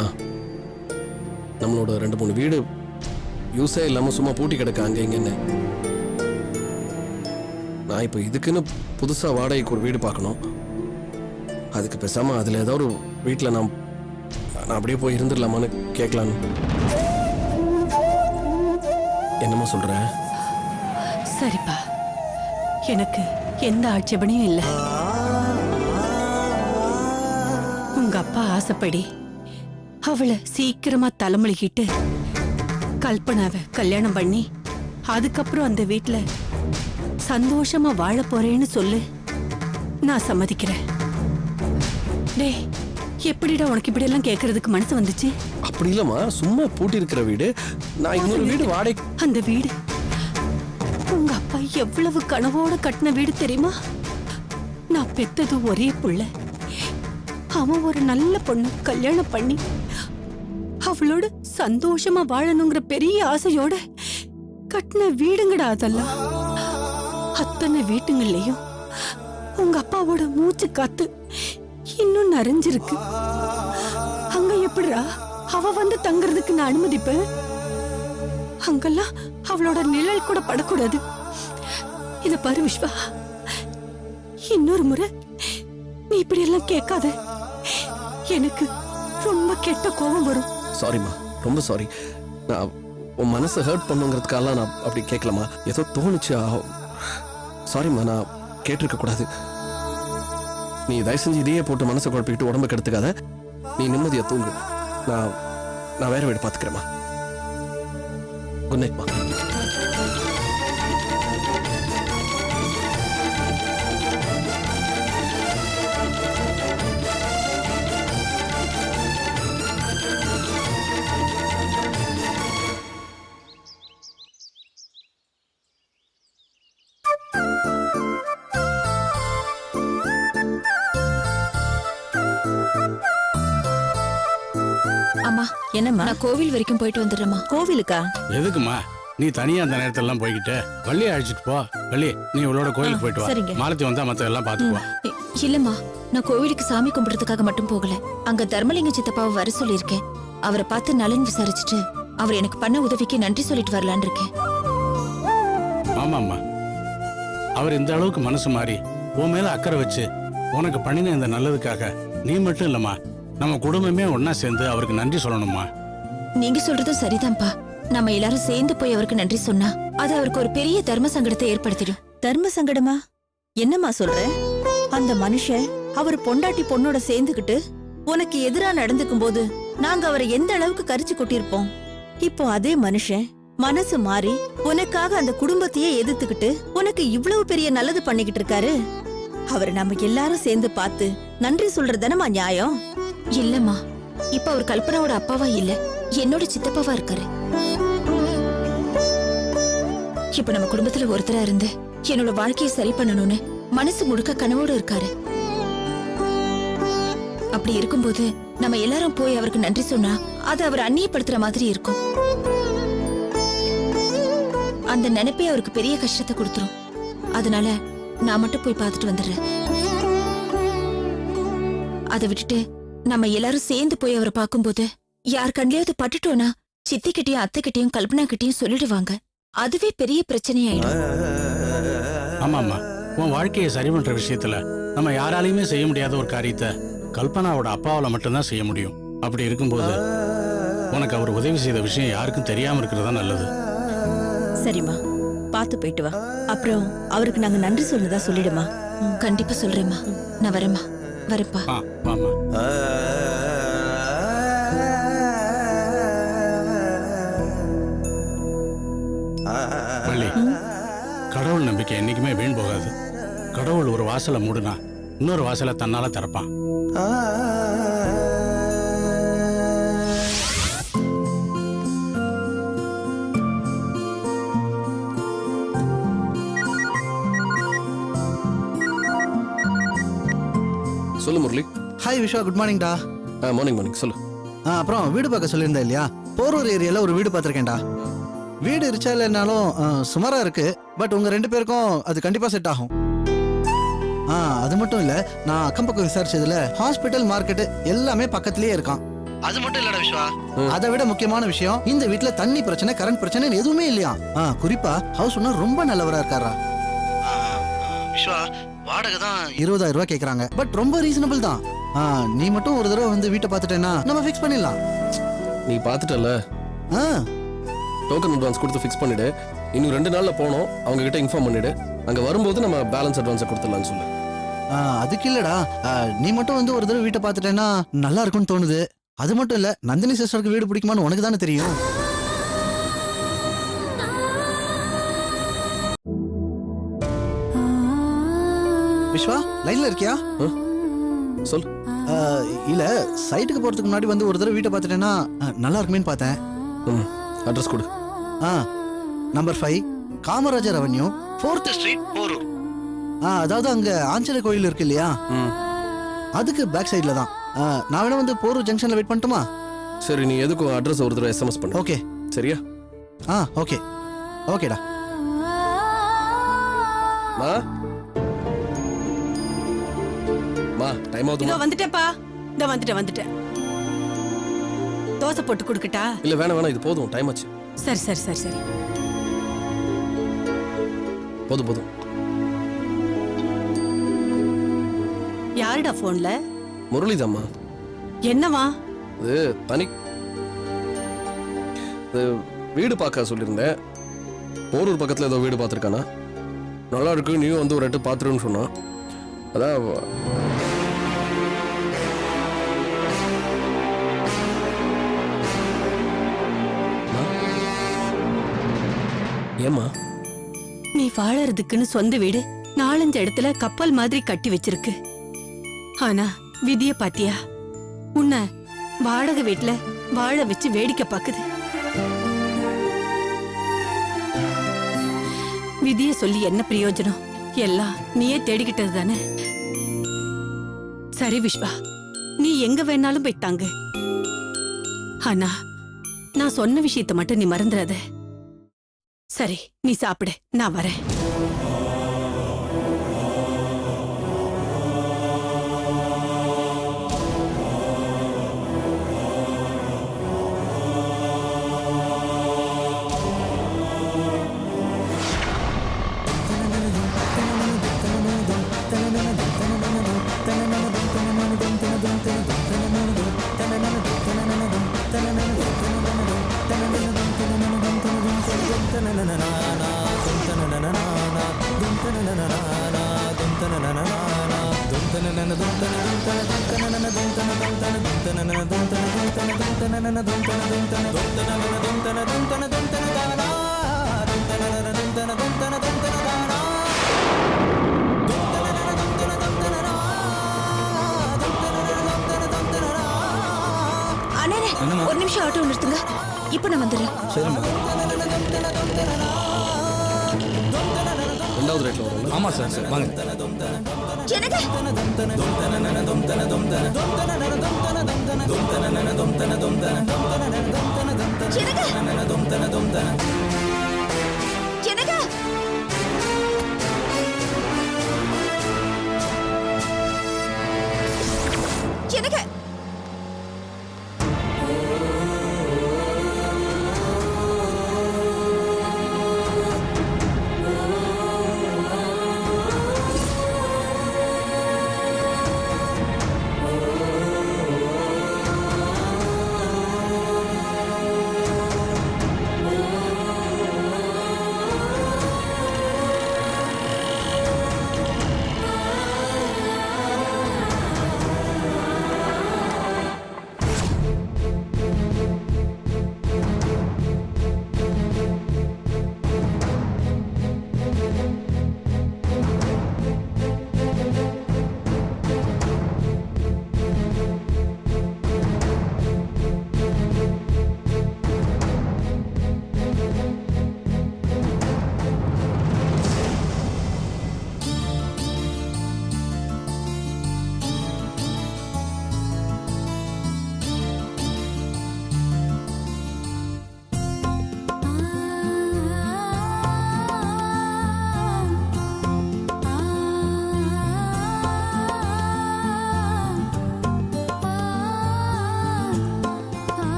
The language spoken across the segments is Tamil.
மா, நம்மளோட 2-3 வீடு யூஸே இல்லாமல் சும்மா பூட்டி கிடக்க அங்கே இங்கன்னு. நான் இப்போ இதுக்குன்னு புதுசாக வாடகைக்கு ஒரு வீடு பார்க்கணும். அதுக்கு பேசாமல் அதில் ஏதோ ஒரு வீட்டில் நான் அப்படியே போய் இருந்துடலாமான்னு கேட்கலான்னு. என்னம்மா சொல்ற? சரிப்பா, எனக்கு எந்த ஆட்சேபனையும் இல்லை. உங்க அப்பா ஆசைப்படி அவளை சீக்கிரமா தலைமொழிக்கிட்டு கல்பனாவை கல்யாணம் பண்ணி அதுக்கப்புறம் அந்த வீட்டுல சந்தோஷமா வாழ போறேன்னு சொல்லு, நான் சம்மதிக்கிறேன். டேய், எப்படிடா உனக்கு இப்படி எல்லாம் கேட்கறதுக்கு மனசு வந்துச்சு? அப்படி இல்லம்மா, சும்மா பூட்டி இருக்கிற வீடு. நான் இன்னொரு வீடு வாடகை. அந்த வீடு உங்க அப்பா எவ்வளவு கனவோட கட்டின வீடு தெரியுமா? நான் பெத்தது ஒரே புள்ள. அவன் ஒரு நல்ல பொண்ணு கல்யாணம் பண்ணி அவளோட சந்தோஷமா வாழணுங்கிற பெரிய ஆசையோட கட்டின வீடுங்கடா அதெல்லாம். அத்தனை வீட்டுங்கள்லயும் உங்க அப்பாவோட மூச்சு காத்து இன்னும் நிறைஞ்சிருக்கு. அங்க எப்படிடா அவ வந்து தங்குறதுக்கு நான் அனுமதிப்பேன்? அங்கெல்லாம் அவளோட நிழல் கூட படக்கூடாது. இத பாரு விஸ்வா, இன்னொரு முறை நீ இப்படி எல்லாம் கேட்காத. எனக்கு ரொம்ப கெட்ட கோபம் வரும். சாரிம்மா, ரொம்ப சாரி. நான் உன் மனசை ஹர்ட் பண்ணுங்கிறதுக்காக நான் அப்படி கேட்கலாமா? ஏதோ தோணுச்சு. சாரிம்மா, நான் கேட்டிருக்க கூடாது. நீ தயவு செஞ்சு இதையே போட்டு மனசை குழப்பிக்கிட்டு உடம்பு கெடுத்துக்காத. நீ நிம்மதியா தூங்கு. நான் வேற வீடு பார்த்துக்கிறேம்மா. குட் நைட்மா. அம்மா, என்னம்மா? நான் கோவில் வரைக்கும் போயிட்டு வந்துடுறேம்மா. கோவிலுக்கா? எதுக்குமா நீ தனியா அந்த நேரத்துல எல்லாம் போய்கிட்டு வள்ளியை அழைச்சிட்டு போ. வள்ளி, நீ இவளோட கோயிலுக்கு போயிட்டு சரிங்க. வா. மாலத்தி வந்தா மத்த எல்லாம் பாத்துக்குவா. இல்லம்மா, நான் கோவிலுக்கு சாமி கும்பிடுறதுக்காக மட்டும் போகல. அங்க தர்மலிங்க சித்தப்பாவை வர சொல்லியிருக்கேன். அவரை பார்த்து நலன் விசாரிச்சுட்டு அவர் எனக்கு பண்ண உதவிக்கு நன்றி சொல்லிட்டு வரலான்னு இருக்கேன். ஆமாம்மா, அவர் இந்த அளவுக்கு மனசு மாறி உன் மேல அக்கறை வச்சு உனக்கு பண்ணின இந்த நல்லதுக்காக நீ மட்டும் இல்லம்மா, நம்ம குடும்பமே ஒன்னா சேர்ந்து அவருக்கு நன்றி சொல்லணும்மா. நீங்க சொல்றதும் சரிதான்ப்பா. நம்ம எல்லாரும் சேர்ந்து போய் அவருக்கு நன்றி சொன்னா அது அவருக்கு ஒரு பெரிய தர்ம சங்கடத்தை ஏற்படுத்திடும். தர்ம சங்கடமா? என்னம்மா சொல்ற? அந்த மனுஷன் அவர் பொண்டாட்டி பொண்ணோட சேர்ந்துகிட்டு உனக்கு எதிரா நடந்துக்கும் போது நாங்க அவரை எந்த அளவுக்கு கரிச்சு கொட்டிருப்போம். இப்போ அதே மனுஷன் மனசு மாறி உனக்காக அந்த குடும்பத்தையே எதிர்த்துக்கிட்டு உனக்கு இவ்வளவு பெரிய நல்லது பண்ணிக்கிட்டு இருக்காரு. அவரை நம்ம எல்லாரும் சேர்ந்து பார்த்து நன்றி சொல்றதுதானமா நியாயம்? இல்லம்மா, இப்ப அவர் கல்பனாவோட அப்பாவா இல்ல, என்னோட சித்தப்பாவா இருக்காரு. இப்ப நம்ம குடும்பத்துல ஒருத்தரா இருந்து என்னோட வாழ்க்கையை சரி பண்ணணும்னு மனசு முழுக்க கனவோடு இருக்காரு. அப்படி இருக்கும்போது நம்ம எல்லாரும் போய் அவருக்கு நன்றி சொன்னா அது அவர் அந்நியப்படுத்துற மாதிரி இருக்கும். அந்த நினைப்பே அவருக்கு பெரிய கஷ்டத்தை கொடுத்துரும். அதனால நான் மட்டும் போய் பார்த்துட்டு வந்துடுறேன். அதை விட்டுட்டு நம்ம எல்லாரும் சேர்ந்து போய் அவரை பார்க்கும்போது யார் கண்ணிலையாவது பட்டுட்டோன்னா சித்தி கிட்டையும் அத்தை கிட்டையும் கல்பனா கிட்டையும் சொல்லிடுவாங்க. அதுவே பெரிய பிரச்சனையாயிடும். ஆமாம்மா, உன் வாழ்க்கையை சரி பண்ற விஷயத்துல நம்ம யாராலையுமே செய்ய முடியாத ஒரு காரியத்தை கல்பனாவோட அப்பாவால மட்டும்தான் செய்ய முடியும். அப்படி இருக்கும்போது உனக்கு அவர் உதவி செய்த விஷயம் யாருக்கும் தெரியாம இருக்கிறதா நல்லது. சரிம்மா, பார்த்து போயிட்டு வா. அப்புறம் அவருக்கு நாங்க நன்றி சொன்னதா சொல்லிடுமா. கண்டிப்பா சொல்றேம்மா. நான் வரேம்மா. வரப்பா. ஆமா. வள்ளி, கடவுள் நம்பிக்கை என்னைக்குமே வீண் போகாது. கடவுள் ஒரு வாசலை மூடுனா இன்னொரு வாசலை தன்னால திறப்பான். சொல்லு முரளி. ஹாய் விஸ்வா, குட் மார்னிங்டா. மார்னிங் சொல்லு. அப்புறம் வீடு பார்க்க சொல்லியிருந்தேன் இல்லையா? போரூர் ஏரியால ஒரு வீடு பார்த்துருக்கேன்டா. வீடு ரிச்சா இல்லைனாலும் சுமாரா இருக்கு. பட் உங்க 2 பேருக்கும் அது கண்டிப்பா செட் ஆகும். அது மட்டும் இல்ல, நான் அக்கம் பக்கம் விசாரிச்சதுல ஹாஸ்பிட்டல் மார்க்கெட் எல்லாமே பக்கத்திலேயே இருக்கான். அது மட்டும் இல்லடா விஸ்வா, அதை விட முக்கியமான விஷயம், இந்த வீட்ல தண்ணி பிரச்சனை, கரண்ட் பிரச்சனை எதுவுமே இல்லையா. குறிப்பா ஹவுஸ் ஓனர் ரொம்ப நல்லவரா இருக்காரா. விஸ்வா, வாடகை தான் 20,000 ரூபாய் கேக்குறாங்க. பட் ரொம்ப ரீசனபிள் தான். நீ மட்டும் ஒரு தடவை வந்து வீட்டை பார்த்துட்டேன்னா நம்ம ஃபிக்ஸ் பண்ணிடலாம். நீ பார்த்துட்டல, டோக்கன் அட்வான்ஸ் கொடுத்து ஃபிக்ஸ் பண்ணிடு. இன்னும் 2 நாள்ல போனோம், அவங்க கிட்ட இன்ஃபார்ம் பண்ணிடு. அங்க வரும்போது நம்ம பேலன்ஸ் அட்வான்ஸை கொடுத்துடலாம்னு சொல்லு. அதுக்கு இல்லடா, நீ மட்டும் வந்து ஒரு தடவை வீட்டை பார்த்துட்டேன்னா நல்லா இருக்கும்னு தோணுது. அது மட்டும் இல்ல, நந்தினி சிஸ்டருக்கு வீடு பிடிக்குமான்னு உனக்கு தானே தெரியும். விஸ்வா, லைன்ல இருக்கியா? சொல். இல்ல, சைட்டுக்கு போறதுக்கு முன்னாடி வந்து ஒரு தடவை வீட்டை பார்த்துட்டேன்னா நல்லா இருக்குமேன்னு பார்த்தேன். அட்ரஸ் கொடு. Number 5 Kamarajar avenue 4th street Porur. அதாவது அங்க ஆஞ்சநேயர் கோயில் இருக்கு இல்லையா, அதுக்கு பேக் சைடுல தான். நான் வேணா வந்து போரூர் ஜங்ஷன்ல வெயிட் பண்ணட்டுமா? சரி, நீ எதுக்கும் அட்ரஸ் ஒரு தடவை SMS பண்ணு. ஓகே. சரியா? ஓகே. ஓகேடா. மா டைம் இதோ ஆகுதுமா? வந்துட்டேப்பா. இதோ வந்துட்டேன். தோசை போட்டு கொடுக்கட்டா? இல்ல வேணாம், இது போதும், டைம் ஆச்சு. சரி. போதும். யாருடா போன்ல? முரளிதாம்மா. என்னவா? இது தனி வீடு பார்க்க சொல்லியிருந்தேன். போரூர் பக்கத்தில் ஏதோ வீடு பார்த்துருக்கானா, நல்லா இருக்கு, நீயும் வந்து ஒரு எட்டு பார்த்துருன்னு சொன்னான். அதான் ஏம்மா? நீ வாழறதுக்குன்னு சொந்த வீடு 4-5 இடத்துல கப்பல் மாதிரி கட்டி வச்சிருக்கு. ஆனா விதிய பாத்தியா? உன்னை வாடகை வீட்டுல வாழ வச்சு வேடிக்கை பாக்குது. விதிய சொல்லி என்ன பிரயோஜனம்? எல்லாம் நீயே தேடிக்கிட்டது தானே. சரி விஸ்வா, நீ எங்க வேணாலும் போய் தாங்கு. ஆனா நான் சொன்ன விஷயத்தை மட்டும் நீ மறந்துடாத. சரி, நீ சாப்பிடு, நான் வரேன். ஒரு நிமிஷம் ஆட்டோ நிறுத்துங்க, இப்ப நான் வந்துடுறேன். ரெண்டாவது ரேட்ல வரும். ஆமா சார், வாங்க.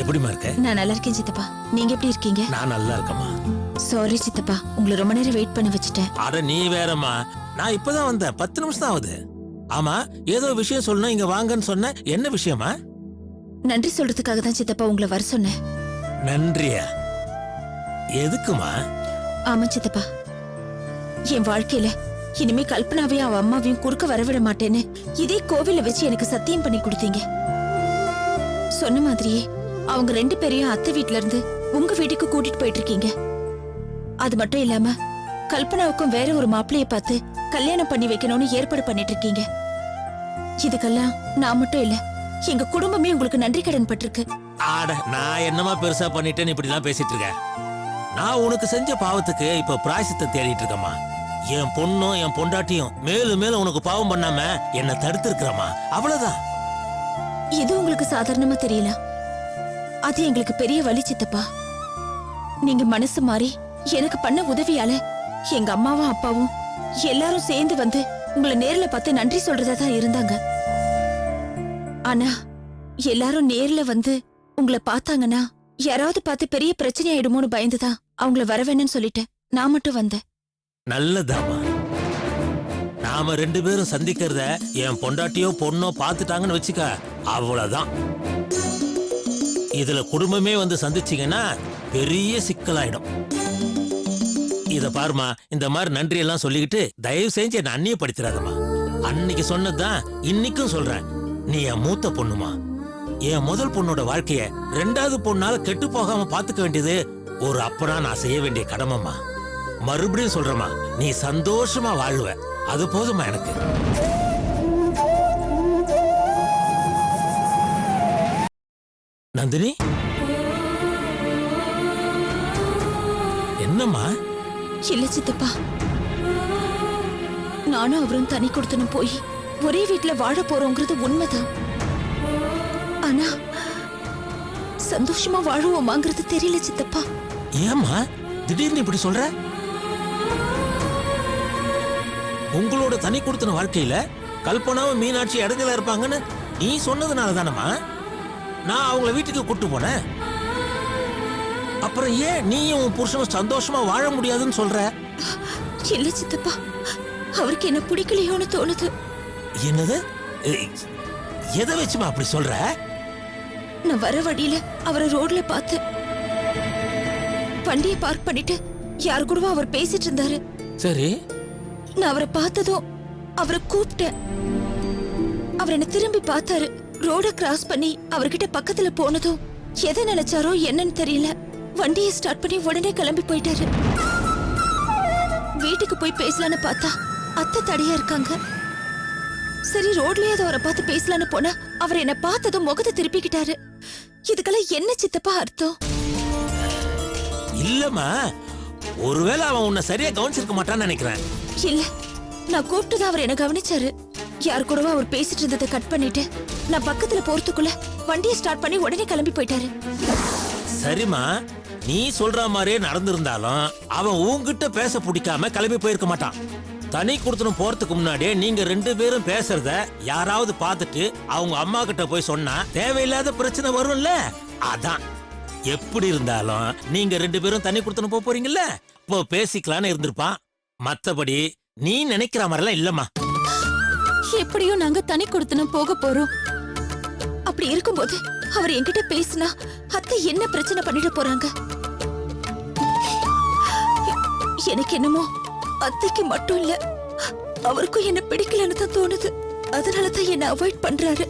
எப்படிமா இருக்க? நான் நல்லா இருக்கேன் சித்தப்பா. நீங்க எப்படி இருக்கீங்க? நான் நல்லா இருக்கேம்மா. சாரி சித்தப்பா, உங்களை ரொம்ப நேரம் வெயிட் பண்ண வச்சுட்டேன். அட நீ வேறம்மா, நான் இப்பதான் வந்தேன், 10 நிமிஷம் தான் ஆகுது. ஆமா, ஏதோ விஷயம் சொல்லணும், இங்க வாங்கன்னு சொன்ன, என்ன விஷயமா? நன்றி சொல்றதுக்காக தான் சித்தப்பா உங்களை வர சொன்னேன். நன்றியா? எதுக்குமா? ஆமா சித்தப்பா, என் வாழ்க்கையில இனிமே கல்பனாவையும் அவ அம்மாவையும் குறுக்க வரவிட மாட்டேன்னு இதே கோவில வச்சு எனக்கு சத்தியம் பண்ணி கொடுத்தீங்க. சொன்ன மாதிரியே அவங்க 2 பேரையும் அத்தை வீட்ல இருந்து உங்க வீட்டுக்கு கூட்டிட்டு போயிட்டு இருக்கீங்க. அது மட்டும் இல்லாம கல்பனாவுக்கும் வேற ஒரு மாப்பிள்ளைய பார்த்து கல்யாணம் பண்ணி வைக்கணும்னு ஏற்பாடு பண்ணிட்டு இருக்கீங்க. இதுக்கெல்லாம் நான் மட்டும் இல்ல, எங்க குடும்பமே உங்களுக்கு நன்றி கடன் பட்டிருக்கு. ஆட, நான் என்னமா பெருசா பண்ணிட்டேன்னு இப்படி எல்லாம் பேசிட்டு இருக்க? நான் உனக்கு செஞ்ச பாவத்துக்கு இப்ப பிராயசித்தை தேடிட்டு இருக்கேம்மா. என் பொண்ணும் என் பொண்டாட்டியும் மேலும் மேலும் உனக்கு பாவம் பண்ணாம என்ன தடுத்து இருக்கிறாமா, அவ்வளவுதான். இது உங்களுக்கு சாதாரணமா தெரியல, அது எங்களுக்கு பெரிய வலி சித்தப்பா. நீங்க மனசு மாறி எனக்கு பண்ண உதவியால எங்க அம்மாவும் அப்பாவும் எல்லாரும் சேர்ந்து வந்து உங்களை நேர்ல பார்த்து நன்றி சொல்றதா தான் இருந்தாங்க. ஆனா எல்லாரும் நேர்ல வந்து உங்களை பார்த்தாங்கன்னா யாராவது பார்த்து பெரிய பிரச்சனை ஆயிடுமோன்னு பயந்துதான் அவங்கள வர வேணும்னு சொல்லிட்டேன். நான் மட்டும் வந்தேன். நல்லதாமா, நாம 2 பேரும் சந்திக்கிறத என் பொண்டாட்டியோ பொண்ணோ பாத்துட்டாங்கன்னு வச்சுக்க, அவ்வளவுதான். இதுல குடும்பமே வந்து சந்திச்சீங்கன்னா பெரிய சிக்கலாயிடும். இத பாருமா, இந்த மாதிரி நன்றி எல்லாம் சொல்லிக்கிட்டு தயவு செஞ்சு என்ன அந்நியப்படுத்திடாதம்மா. அன்னைக்கு சொன்னதுதான் இன்னைக்கும் சொல்றேன். நீ என் மூத்த பொண்ணுமா. என் முதல் பொண்ணோட வாழ்க்கைய 2வது பொண்ணால கெட்டு போகாம பாத்துக்க வேண்டியது ஒரு அப்பனா நான் செய்ய வேண்டிய கடமைமா. மறுபடியும் சொல்றமா, நீ சந்தோஷமா வாழுவ, அது போதுமா எனக்கு. நந்தினி, என்னம்மா? இல்ல சித்தப்பா, நானும் அவரும் தனி கொடுத்தனும் போய் ஒரே வீட்டுல வாழ போறோங்கிறது உண்மைதான். ஆனா சந்தோஷமா வாழுவோமாங்கிறது தெரியல சித்தப்பா. ஏம்மா திடீர்னு இப்படி சொல்ற? உங்களோட தனி கொடுத்தன வாழ்க்கையில கல்பனாவும் மீனாட்சி இடத்துல இருப்பாங்கன்னு நீ சொன்னதுனால தானம்மா நான் அவங்கள வீட்டுக்கு கூட்டு போனேன். அப்புறம் ஏன் நீயும் உன் புருஷனும் சந்தோஷமா வாழ முடியாதுன்னு சொல்ற? இல்ல சித்தப்பா, அவருக்கு என்ன பிடிக்கலையோன்னு தோணுது. என்னது? எதை வச்சுமா அப்படி சொல்ற? நான் வர வழியில அவரை ரோட்ல பார்த்து வண்டியை பார்க் பண்ணிட்டு யாரு கூடவோ அவர் பேசிட்டு இருந்தாரு. சரி, நான் அவரை பார்த்ததும் அவரை கூப்பிட்டேன். அவர் என்ன திரும்பி பார்த்தாரு. ரோட கிராஸ் பண்ணி அவர்கிட்ட பக்கத்துல போனதும் எதை நினைச்சாரோ என்னன்னு தெரியல, வண்டியை ஸ்டார்ட் பண்ணி உடனே கிளம்பி போயிட்டாரு. வீட்டுக்கு போய் பேசலான்னு பார்த்தா அத்தை தடையா இருக்காங்க. சரி, ரோட்லயே அவரை பார்த்து பேசலான்னு போனா அவர் என்ன பார்த்ததும் முகத்தை திருப்பிக்கிட்டாரு. இதுக்கெல்லாம் என்ன சித்தப்பா அர்த்தம்? இல்லம்மா, ஒருவேளை அவன் உன்னை சரியா கவனிச்சிருக்க மாட்டான்னு நினைக்கிறேன். இல்ல, நான் கூப்பிட்டது அவர் என்ன கவனிச்சாரு. யார் கூடவோ அவர் பேசிட்டு இருந்ததை கட் பண்ணிட்டு நான் பக்கத்துல போறதுக்குள்ள வண்டியை ஸ்டார்ட் பண்ணி உடனே கிளம்பி போயிட்டாரு. சரிம்மா, நீ சொல்ற மாதிரியே நடந்திருந்தாலும் அவன் உன்கிட்ட பேச பிடிக்காம கிளம்பி போயிருக்க மாட்டான். தனி கொடுத்தனும் போறதுக்கு முன்னாடியே நீங்க 2 பேரும் பேசுறத யாராவது பார்த்துட்டு அவங்க அம்மா கிட்ட போய் சொன்னா தேவையில்லாத பிரச்சனை வரும்ல. அதான் எப்படி இருந்தாலும் நீங்க 2 பேரும் தனி கொடுத்தனும் போக போறீங்கல்ல, இப்போ பேசிக்கலான்னு இருந்திருப்பான். மத்தபடி நீ நினைக்கிற மாதிரிலாம் இல்லம்மா. எப்படியும் நாங்க தனி கொடுத்தனும் போக போறோம். அப்படி இருக்கும்போது அவர் என்கிட்ட பேசினா அத்தை என்ன பிரச்சனை பண்ணிட போறாங்க? எனக்கு என்னமோ அத்தைக்கு மட்டும் இல்ல, அவருக்கும் என்ன பிடிக்கலன்னு தான் தோணுது. அதனாலதான் என்ன அவாய்ட் பண்றாரு.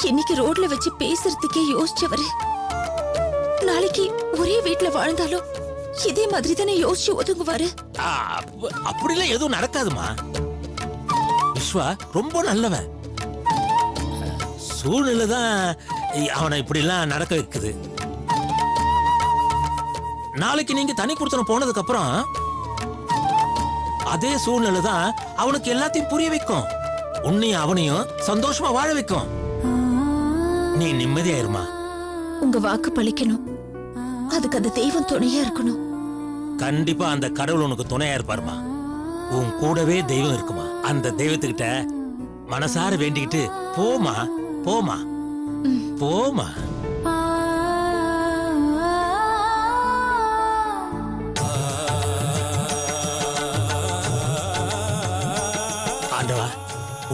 இன்னைக்கு ரோட்ல வச்சு பேசுறதுக்கே யோசிச்சவரு நாளைக்கு ஒரே வீட்டுல வாழ்ந்தாலும் இதே மாதிரி தானே யோசிச்சு ஒதுங்குவாரு. அப்படிலாம் எதுவும் நடக்காதுமா. விஸ்வா ரொம்ப நல்லவன். சூழ்நிலை தான் அவனை இப்படிலாம் நடக்க வைக்குது. நாளைக்கு நீங்க தனி கொடுத்தன போனதுக்கு அப்புறம் அதே சூழ்நிலை தான் அவனுக்கு எல்லாத்தையும் புரிய வைக்கும். உன்னையும் அவனையும் சந்தோஷமா வாழ வைக்கும். நீ நிம்மதியா இருமா. உங்க வாக்கு பழிக்கணும், அதுக்கு அந்த தெய்வம் துணையா இருக்கணும். கண்டிப்பா அந்த கடவுள் உனக்கு துணையா இருப்பாருமா. உன் கூடவே தெய்வம் இருக்குமா. அந்த தெய்வத்துக்கிட்ட மனசார வேண்டிக்கிட்டு போமா போமா. போமா. ஆண்டவா,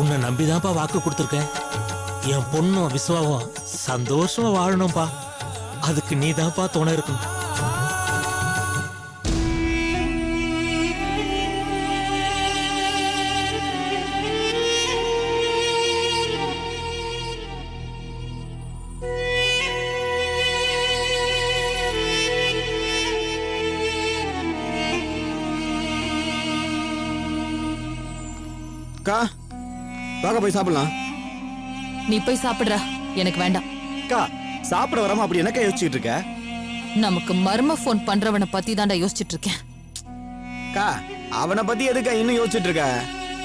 உன்னை நம்பிதான்ப்பா வாக்கு கொடுத்துருக்கேன். என் பொண்ணும் விஸ்வாவும் சந்தோஷமா வாழணும்பா. அதுக்கு நீதான்ப்பா துணை இருக்கணும். அக்கா வாங்க போய் சாப்பிடலாம். நீ போய் சாப்பிடுறா, எனக்கு வேண்டாம். அக்கா சாப்பிட வராம அப்படி என்னக்கா யோசிச்சுட்டு இருக்க? நமக்கு மர்ம போன் பண்றவனை பத்தி தான்டா யோசிச்சுட்டு இருக்கேன். அக்கா அவனை பத்தி எதுக்கா இன்னும் யோசிச்சுட்டு இருக்க?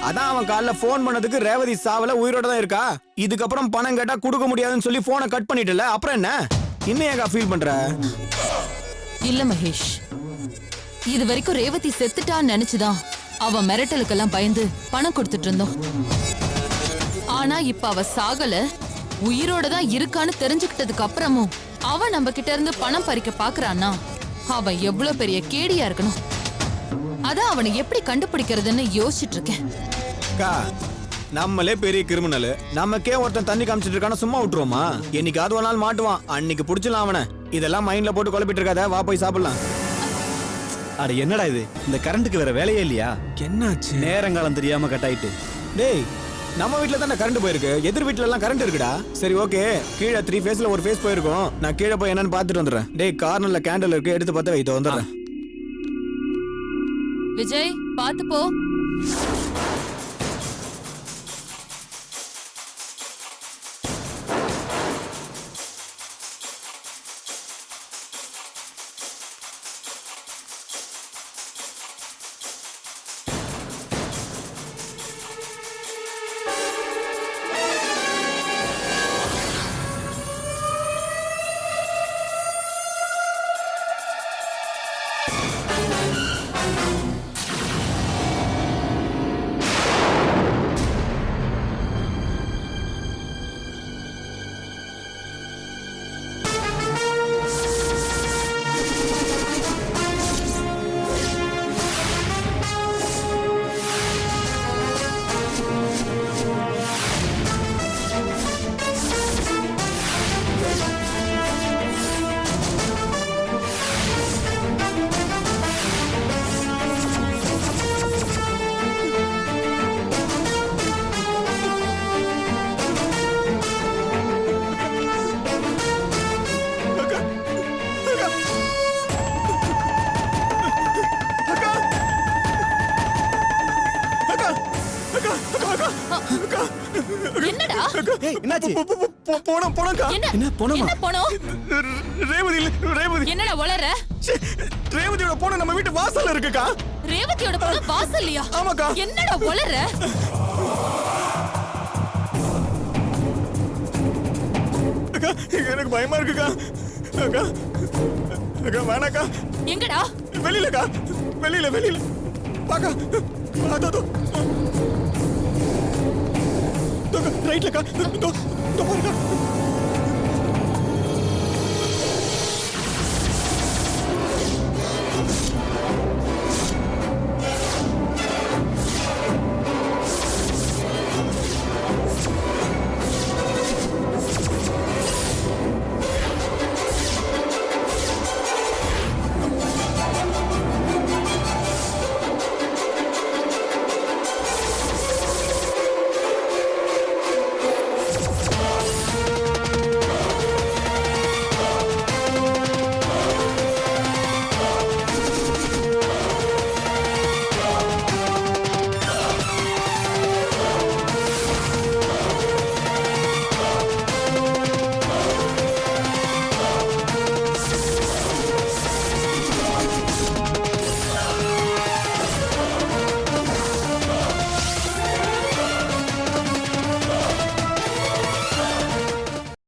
அதான் அவன் காலைல போன் பண்ணதுக்கு ரேவதி சாவல உயிரோட தான் இருக்கா. இதுக்கப்புறம் பணம் கேட்டா கொடுக்க முடியாதுன்னு சொல்லி போனை கட் பண்ணிட்டல, அப்புறம் என்ன இன்னும் ஏக்கா ஃபீல் பண்ற? இல்ல மகேஷ், இது வரைக்கும் ரேவதி செத்துட்டான்னு நினைச்சுதான் அவன் மிரட்டலுக்கெல்லாம் பயந்து பணம் கொடுத்துட்டு இருந்தோம். ஆனா இப்ப அவ சாகல, உயிரோட தான் இருக்கான்னு தெரிஞ்சுக்கிட்டதுக்கு அப்புறமும் அவன் நம்ம கிட்ட இருந்து பணம் பறிக்க பாக்குறான்னா அவன் எவ்வளவு பெரிய கேடியா இருக்கணும். அதான் அவனை எப்படி கண்டுபிடிக்கிறதுன்னு யோசிச்சுட்டு இருக்கேன். அக்கா நம்மளே பெரிய கிரிமினல், நமக்கே ஒருத்தன் தண்ணி காமிச்சிட்டு இருக்கான சும்மா விட்டுருவோமா? என்னைக்காவது ஒரு நாள் மாட்டுவான், அன்னைக்கு புடிச்சலாம் அவனை. இதெல்லாம் மைண்ட்ல போட்டு குழப்பிட்டு இருக்காத, வா போய் சாப்பிடலாம். அட என்னடா இது, இந்த கரண்ட்டுக்கு வேற வேலையே இல்லையா? என்னாச்சு? நேரங்காலம் தெரியாம கட் ஆயிட்டு. டேய் நம்ம வீட்ல தானே கரண்ட் போயிருக்கு, எதிர் வீட்ல எல்லாம் கரண்ட் இருக்குடா. சரி ஓகே, கீழே 3 ஃபேஸ்ல ஒரு ஃபேஸ் போயிருக்கும். நான் கீழே போய் என்னன்னு பாத்துட்டு வந்துடுறேன். டேய் கார்னர்ல கேண்டில் இருக்கு, எடுத்து பத்த வை, இதோ வந்துடுறேன். விஜய் பாத்து போ. என்னடா? ஏய் என்னாச்சு? போனோம்க்கா. என்ன? என்ன போனோமா? என்ன போனோம்? ரேவதி இல்ல, ரேவதி. என்னடா வளர? ரேவதியோட போன நம்ம வீட்டு வாசல்ல இருக்குக்கா. ரேவதியோட பொண்ணு வாசல்லையா? ஆமாக்கா. என்னடா வளர? அக்கா எனக்கு பயமா இருக்குக்கா. அக்கா அக்கா வேணாக்கா. எங்கடா? வெளியிலக்கா, வெளியில பாக்கா. அதோ ரைட்லக்கா, பாருக்கா.